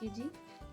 kg،